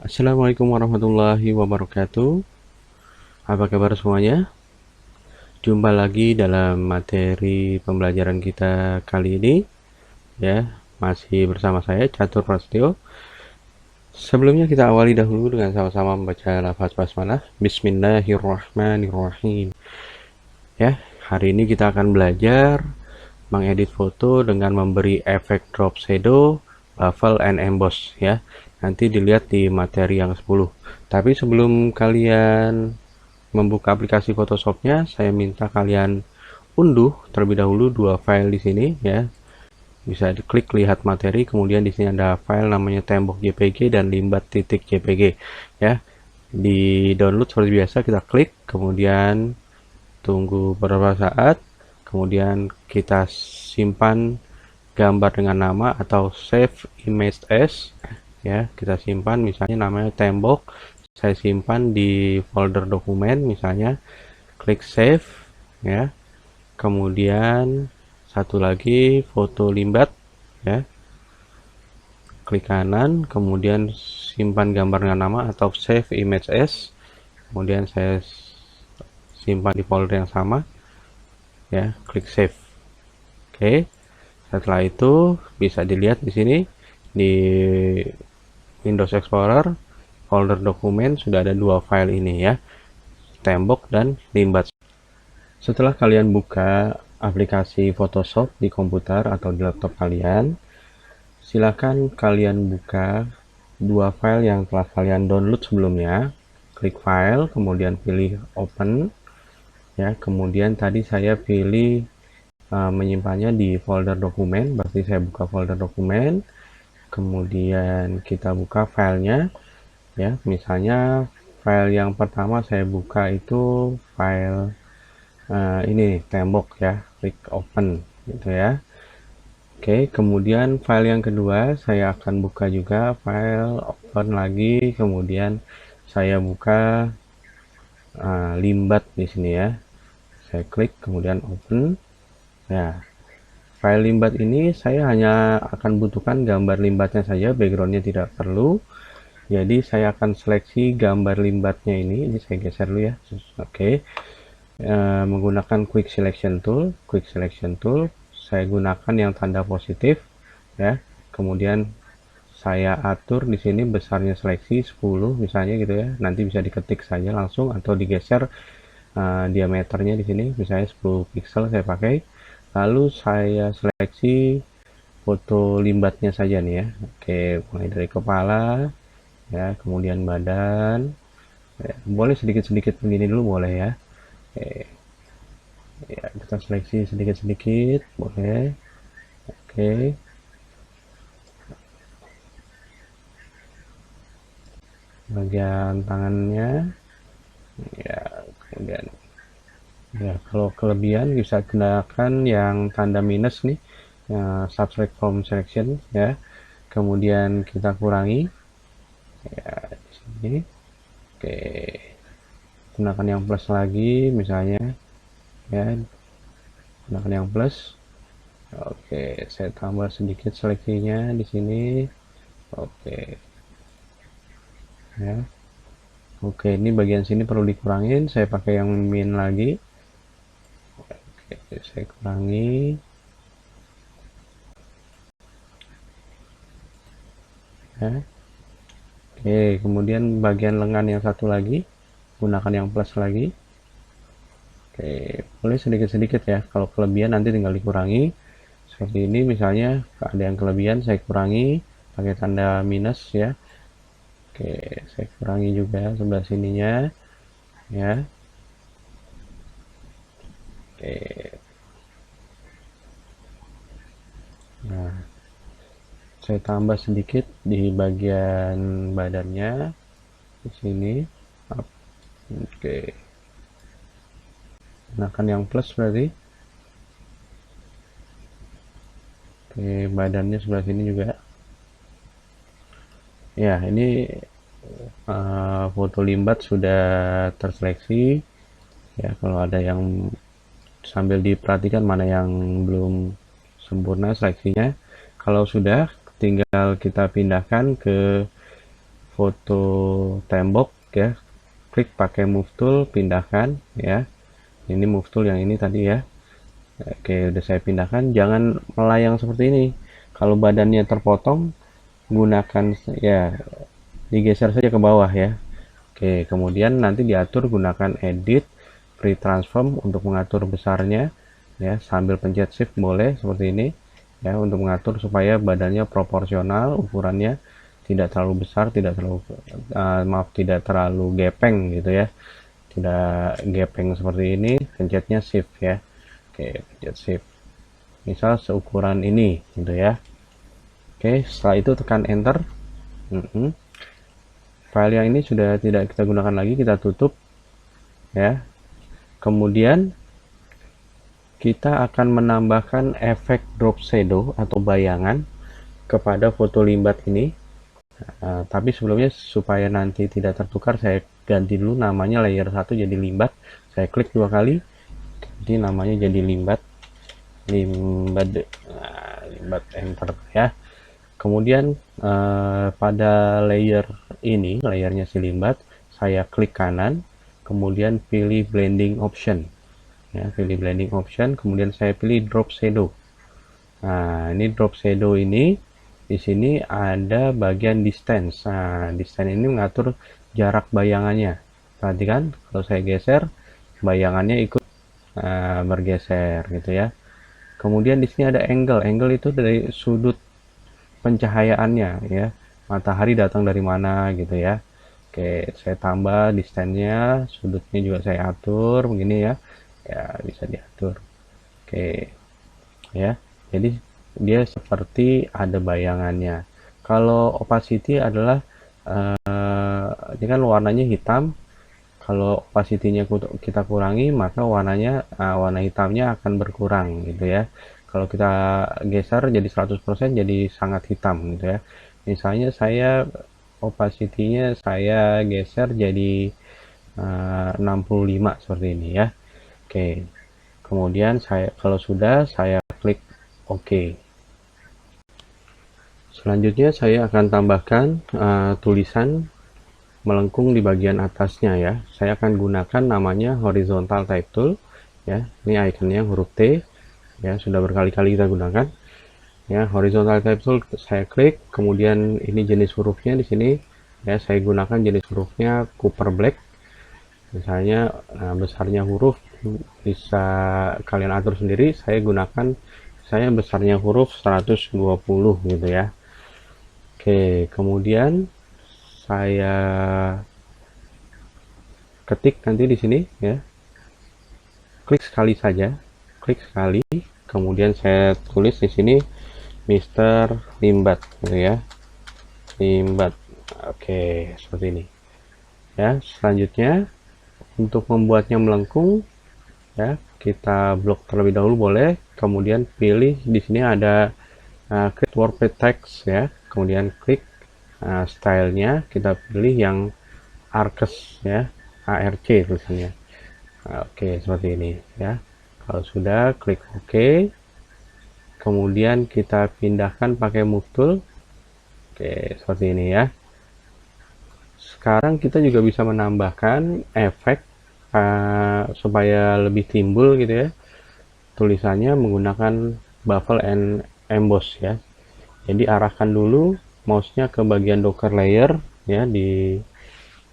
Assalamualaikum warahmatullahi wabarakatuh. Apa kabar semuanya? Jumpa lagi dalam materi pembelajaran kita kali ini, ya. Masih bersama saya Catur Prasetyo. Sebelumnya kita awali dahulu dengan sama-sama membaca lafaz basmalah. Bismillahirrahmanirrahim. Ya, hari ini kita akan belajar mengedit foto dengan memberi efek drop shadow, bevel, and emboss, ya. Nanti dilihat di materi yang 10. Tapi sebelum kalian membuka aplikasi Photoshopnya, saya minta kalian unduh terlebih dahulu dua file di sini, ya. Bisa diklik lihat materi, kemudian di sini ada file namanya tembok JPG dan limbat.jpg, ya. Di download seperti biasa, kita klik, kemudian tunggu beberapa saat, kemudian kita simpan gambar dengan nama atau save image as, ya. Kita simpan misalnya namanya tembok, saya simpan di folder dokumen misalnya, klik save, ya. Kemudian satu lagi foto limbat, ya, klik kanan, kemudian simpan gambar dengan nama atau save image as, kemudian saya simpan di folder yang sama, ya, klik save. Oke, setelah itu bisa dilihat di sini di Windows Explorer folder dokumen sudah ada dua file ini, ya, tembok dan limbat. Setelah kalian buka aplikasi Photoshop di komputer atau di laptop kalian, silakan kalian buka dua file yang telah kalian download sebelumnya. Klik file, kemudian pilih open, ya. Kemudian tadi saya pilih menyimpannya di folder dokumen, berarti saya buka folder dokumen, kemudian kita buka filenya, ya. Misalnya file yang pertama saya buka itu file ini tembok, ya, klik open gitu, ya. Oke, kemudian file yang kedua saya akan buka juga, file open lagi, kemudian saya buka limbat di sini, ya. Saya klik kemudian open. Ya, file limbat ini saya hanya akan butuhkan gambar limbatnya saja, backgroundnya tidak perlu. Jadi saya akan seleksi gambar limbatnya ini saya geser dulu, ya. Oke. Menggunakan quick selection tool, saya gunakan yang tanda positif, ya. Kemudian saya atur di sini besarnya seleksi 10 misalnya gitu, ya. Nanti bisa diketik saja langsung atau digeser diameternya di sini misalnya 10 pixel saya pakai. Lalu saya seleksi foto limbatnya saja nih, ya. Oke, mulai dari kepala, ya, kemudian badan, ya. Boleh sedikit-sedikit begini dulu boleh, ya. Oke, ya, kita seleksi sedikit-sedikit boleh. Oke, bagian tangannya, ya. Kemudian, ya, kalau kelebihan bisa gunakan yang tanda minus nih, ya, subtract from selection, ya. Kemudian kita kurangi, ya, di sini. Oke, gunakan yang plus lagi misalnya, ya, gunakan yang plus. Oke, saya tambah sedikit seleksinya di sini. Oke, ya. Oke, ini bagian sini perlu dikurangin, saya pakai yang min lagi. Oke, saya kurangi, ya. Oke, kemudian bagian lengan yang satu lagi gunakan yang plus lagi. Oke, boleh sedikit-sedikit, ya. Kalau kelebihan nanti tinggal dikurangi seperti ini misalnya, ada yang kelebihan saya kurangi pakai tanda minus, ya. Oke, saya kurangi juga sebelah sininya, ya. Oke, nah saya tambah sedikit di bagian badannya di sini. Oke, gunakan yang plus berarti. Oke, badannya sebelah sini juga, ya. Ini foto limbat sudah terseleksi, ya. Kalau ada yang sambil diperhatikan mana yang belum sempurna seleksinya, kalau sudah tinggal kita pindahkan ke foto tembok ya, klik pakai move tool, pindahkan ya. Ini move tool yang ini tadi ya. Oke, udah saya pindahkan. Jangan melayang seperti ini. Kalau badannya terpotong, gunakan ya, digeser saja ke bawah ya. Oke, kemudian nanti diatur gunakan edit free transform untuk mengatur besarnya ya, sambil pencet shift boleh seperti ini ya, untuk mengatur supaya badannya proporsional, ukurannya tidak terlalu besar, tidak terlalu tidak terlalu gepeng gitu ya, tidak gepeng seperti ini. Pencetnya shift ya. Oke, pencet shift, misal seukuran ini gitu ya. Oke, setelah itu tekan enter. File yang ini sudah tidak kita gunakan lagi, kita tutup ya. Kemudian kita akan menambahkan efek drop shadow atau bayangan kepada foto limbat ini. Tapi sebelumnya supaya nanti tidak tertukar, saya ganti dulu namanya layer 1 jadi limbat. Saya klik 2 kali, jadi namanya jadi limbat, limbat enter ya. Kemudian pada layer ini, layernya si limbat, saya klik kanan, kemudian pilih blending option ya, pilih blending option, kemudian saya pilih drop shadow. Nah, ini drop shadow ini di sini ada bagian distance. Nah, distance ini mengatur jarak bayangannya. Perhatikan kalau saya geser, bayangannya ikut bergeser gitu ya. Kemudian di sini ada angle. Angle itu dari sudut pencahayaannya ya, matahari datang dari mana gitu ya. Oke, saya tambah distance-nya, sudutnya juga saya atur begini ya, bisa diatur. Oke ya, jadi dia seperti ada bayangannya. Kalau opacity adalah ini kan warnanya hitam, kalau opacity-nya kita kurangi, maka warnanya warna hitamnya akan berkurang gitu ya. Kalau kita geser jadi 100%, jadi sangat hitam gitu ya. Misalnya saya opacity-nya saya geser jadi 65 seperti ini ya. Oke. Kemudian kalau sudah, saya klik OK. Selanjutnya saya akan tambahkan tulisan melengkung di bagian atasnya ya. Saya akan gunakan namanya horizontal type tool ya. Ini ikonnya huruf T ya, sudah berkali-kali kita gunakan ya. Horizontal type tool saya klik, kemudian ini jenis hurufnya di sini ya, saya gunakan jenis hurufnya Cooper Black. Misalnya besarnya huruf bisa kalian atur sendiri, saya besarnya huruf 120 gitu ya. Oke, kemudian saya ketik nanti di sini ya, klik sekali saja, klik sekali, kemudian saya tulis di sini Mr. Limbat gitu ya, limbat. Oke, seperti ini ya. Selanjutnya untuk membuatnya melengkung ya, kita blok terlebih dahulu boleh, kemudian pilih di sini ada create warp text ya, kemudian klik stylenya, kita pilih yang ARC ya, ARC tulisannya. Oke, seperti ini ya. Kalau sudah, klik OK, kemudian kita pindahkan pakai move tool. Oke, seperti ini ya. Sekarang kita juga bisa menambahkan efek supaya lebih timbul gitu ya, tulisannya menggunakan bevel and emboss ya. Jadi arahkan dulu mouse-nya ke bagian docker layer ya, di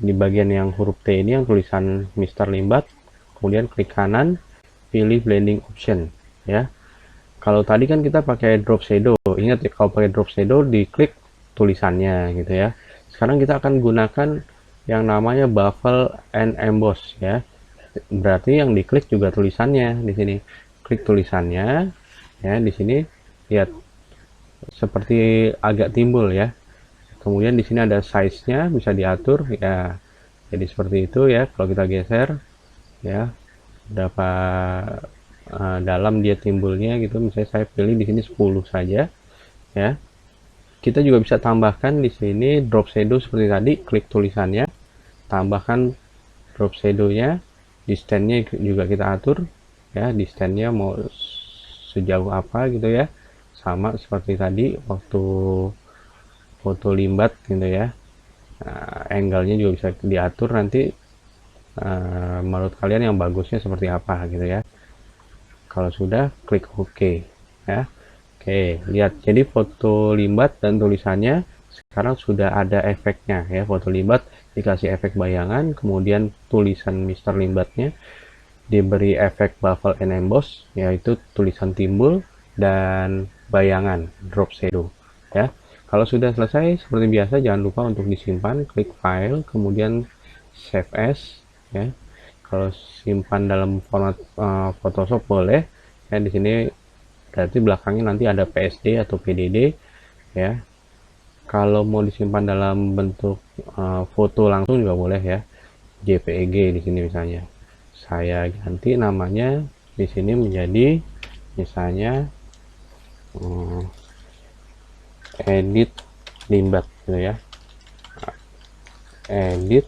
bagian yang huruf T ini yang tulisan Mr. Limbat, kemudian klik kanan, pilih blending option ya. Kalau tadi kan kita pakai drop shadow, ingat ya, kalau pakai drop shadow diklik tulisannya gitu ya. Sekarang kita akan gunakan yang namanya bevel and emboss ya. Berarti yang diklik juga tulisannya di sini. Klik tulisannya ya, di sini lihat seperti agak timbul ya. Kemudian di sini ada size-nya, bisa diatur ya. Jadi seperti itu ya. Kalau kita geser ya, berapa dalam dia timbulnya gitu. Misalnya saya pilih di sini 10 saja ya. Kita juga bisa tambahkan di sini drop shadow seperti tadi, klik tulisannya, tambahkan drop shadow-nya, distance-nya juga kita atur ya, distance-nya mau sejauh apa gitu ya, sama seperti tadi waktu foto limbat gitu ya. Angle-nya juga bisa diatur nanti, menurut kalian yang bagusnya seperti apa gitu ya. Kalau sudah, klik OK ya. Oke, lihat, jadi foto limbat dan tulisannya sekarang sudah ada efeknya ya. Foto limbat dikasih efek bayangan, kemudian tulisan Mr. Limbatnya diberi efek buffle and emboss, yaitu tulisan timbul dan bayangan drop shadow ya. Kalau sudah selesai, seperti biasa jangan lupa untuk disimpan, klik file, kemudian save as ya. Kalau simpan dalam format Photoshop boleh ya. Di sini berarti belakangnya nanti ada PSD atau PDD ya. Kalau mau disimpan dalam bentuk foto langsung juga boleh ya, JPEG di sini misalnya. Saya ganti namanya di sini menjadi misalnya edit limbat gitu ya. Edit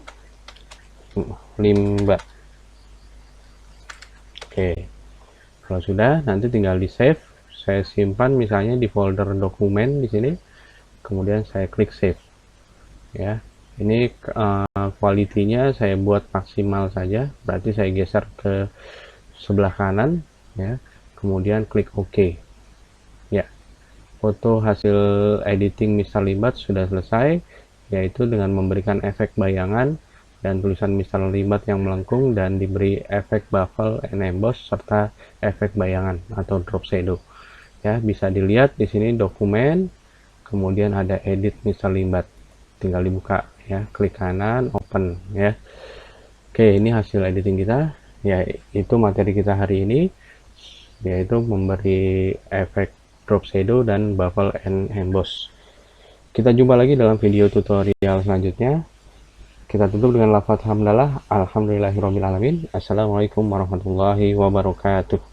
limbat. Oke. Kalau sudah, nanti tinggal di save. Saya simpan misalnya di folder dokumen di sini. Kemudian saya klik save. Ya. Ini kualitinya saya buat maksimal saja. Berarti saya geser ke sebelah kanan ya. Kemudian klik OK. Ya. Foto hasil editing Mr. Limbat sudah selesai, yaitu dengan memberikan efek bayangan dan tulisan Mr. Limbat yang melengkung dan diberi efek buffle and emboss serta efek bayangan atau drop shadow. Ya, bisa dilihat di sini dokumen, kemudian ada edit Mr. Limbat. Tinggal dibuka ya, klik kanan, open ya. Oke, ini hasil editing kita. Ya, itu materi kita hari ini, yaitu memberi efek drop shadow dan buffle and emboss. Kita jumpa lagi dalam video tutorial selanjutnya. Kita tutup dengan lafaz hamdalah, alhamdulillahirobbilalamin. Assalamualaikum warahmatullahi wabarakatuh.